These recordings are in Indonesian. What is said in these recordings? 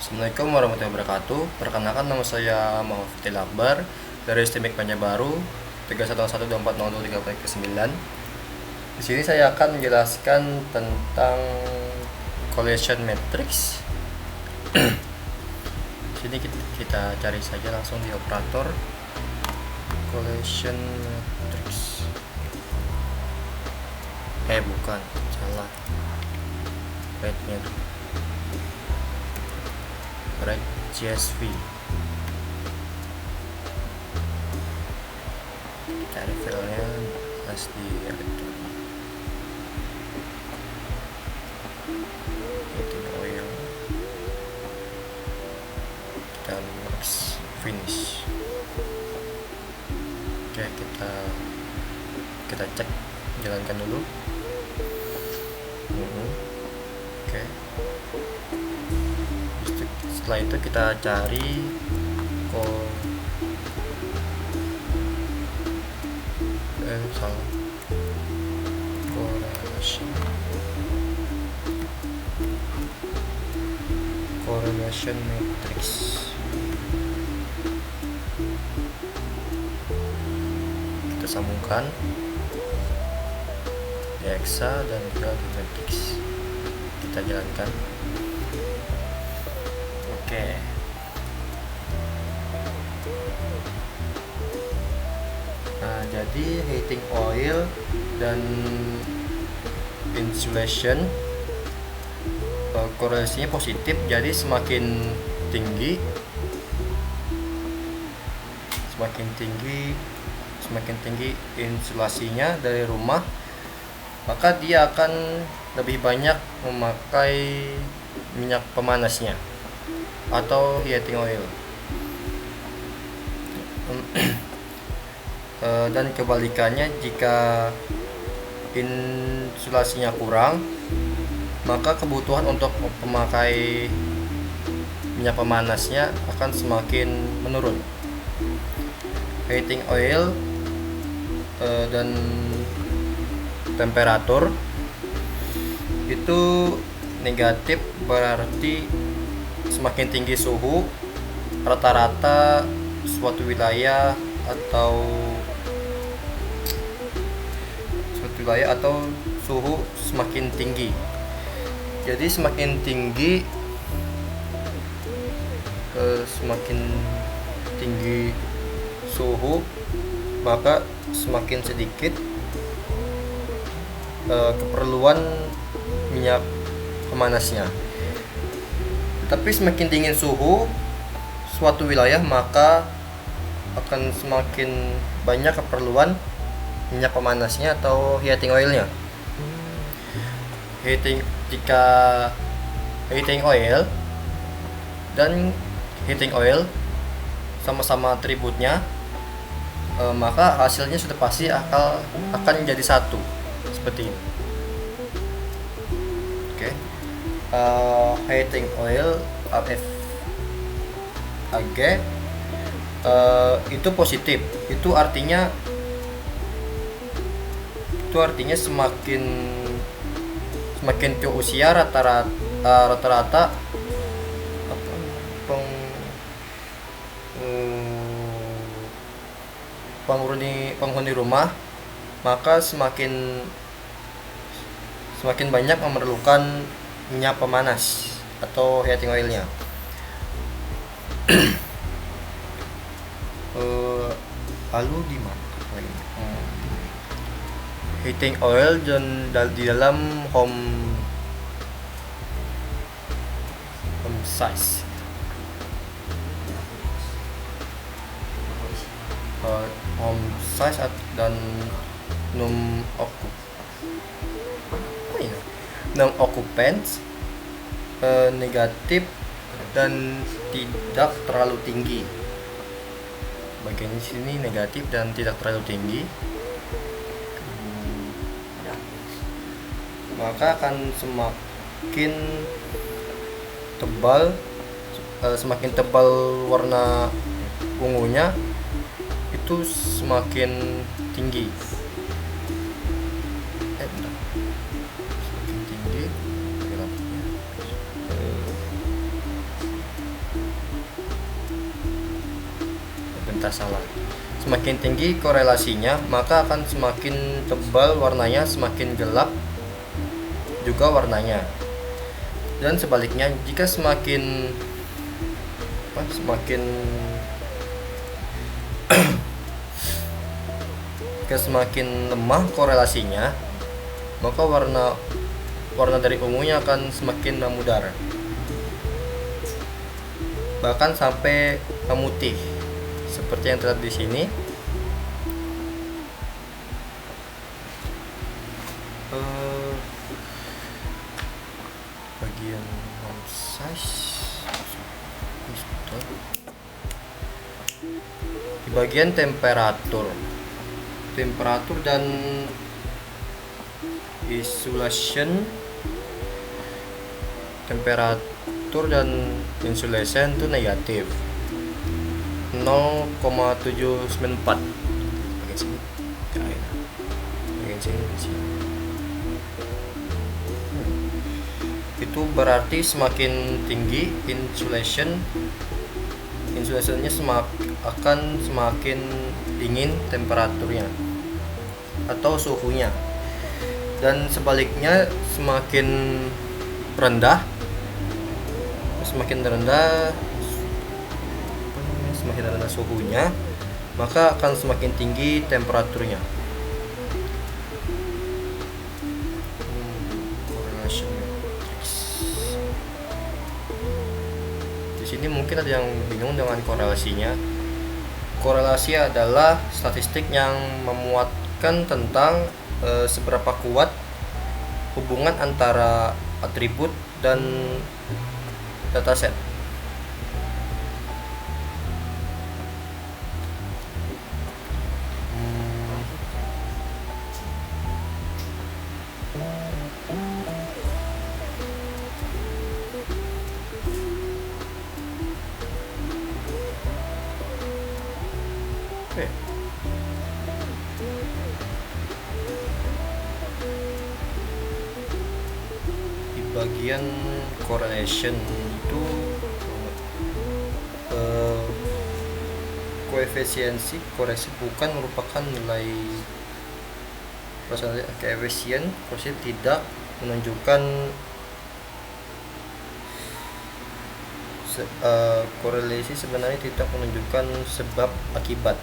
Assalamualaikum warahmatullahi wabarakatuh. Perkenalkan, nama saya Muhammad Akbar dari STMIK Banjarbaru 311240239. Di sini saya akan menjelaskan tentang collision matrix. Sini kita cari saja langsung di operator collision matrix. Bukan, salah. Right, CSV. Cari filenya pas di elektron. Heating oil dan mix finish. Oke, kita cek, jalankan dulu. Oke. Setelah itu kita cari correlation matrix. Kita sambungkan hexa dan juga di matrix. Kita jalankan. Oke. Nah, jadi heating oil dan insulation korelasinya positif, jadi semakin tinggi insulasinya dari rumah, maka dia akan lebih banyak memakai minyak pemanasnya atau heating oil. Dan kebalikannya, jika insulasinya kurang, maka kebutuhan untuk memakai minyak pemanasnya akan semakin menurun. Heating oil dan temperatur itu negatif, berarti semakin tinggi suhu, rata-rata suatu wilayah atau suhu semakin tinggi. Jadi semakin tinggi suhu, maka semakin sedikit keperluan minyak pemanasnya. Tapi semakin dingin suhu suatu wilayah, maka akan semakin banyak keperluan minyak pemanasnya atau heating oilnya. Jika heating oil dan heating oil sama-sama atributnya, maka hasilnya sudah pasti akan menjadi satu, seperti ini. Oke. Heating oil AF itu positif. Itu artinya semakin tua usia, rata-rata penghuni rumah, maka semakin banyak memerlukan minyak pemanas atau heating oilnya. Lalu di mana? Heating oil dan di dalam home size. Home size dan non occupants negatif dan tidak terlalu tinggi. Bagian di sini negatif dan tidak terlalu tinggi, maka akan semakin tebal warna ungunya, itu semakin tinggi. Semakin tinggi kita salah. Semakin tinggi korelasinya, maka akan semakin tebal warnanya, semakin gelap juga warnanya. Dan sebaliknya, jika semakin lemah korelasinya, maka warna dari ungunya akan semakin memudar, bahkan sampai memutih seperti yang terlihat di sini. Bagian size di bagian temperatur dan insulation. Temperatur dan insulation itu negatif 0,794. Bagian sini, bagian sini. Itu berarti semakin tinggi insulationnya akan semakin dingin temperaturnya atau suhunya, dan sebaliknya semakin rendah suhunya, maka akan semakin tinggi temperaturnya. Di sini mungkin ada yang bingung dengan korelasinya. Korelasi adalah statistik yang memuatkan tentang seberapa kuat hubungan antara atribut dan dataset. Di bagian correlation itu koefisiensi koreksi bukan merupakan nilai koefisien tidak menunjukkan korelasi sebenarnya tidak menunjukkan sebab akibat.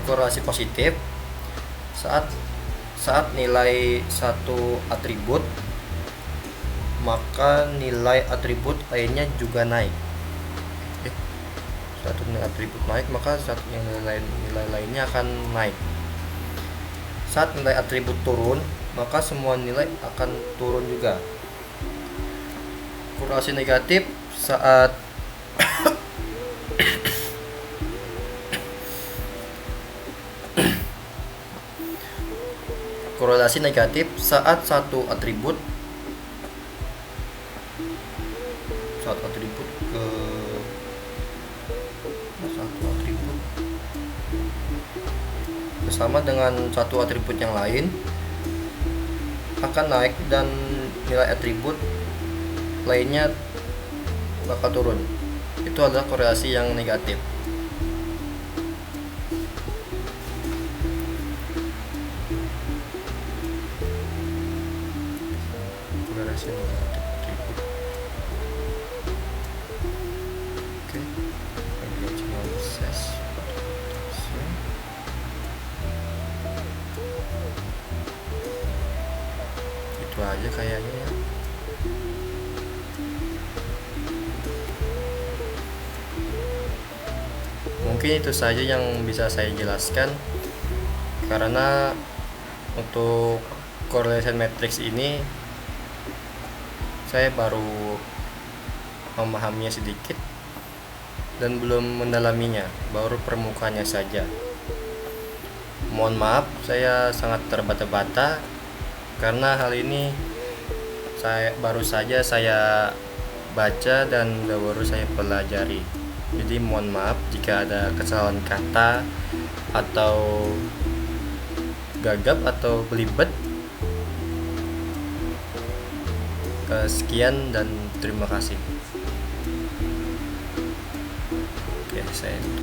Korelasi positif saat nilai satu atribut, maka nilai atribut lainnya juga naik. Satu nilai atribut naik, maka nilai lainnya akan naik. Saat nilai atribut turun, maka semua nilai akan turun juga. Korelasi negatif saat satu atribut bersama dengan satu atribut yang lain akan naik, dan nilai atribut lainnya bakal turun. Itu adalah korelasi yang negatif. Korelasi negatif atribut. Oke. Itu aja kayaknya ya. Mungkin itu saja yang bisa saya jelaskan, karena untuk correlation matrix ini saya baru memahaminya sedikit dan belum mendalaminya, baru permukaannya saja. Mohon maaf, saya sangat terbata-bata karena hal ini baru saja saya baca dan baru saya pelajari. Jadi mohon maaf jika ada kesalahan kata atau gagap atau belibet. Sekian dan terima kasih. 10%.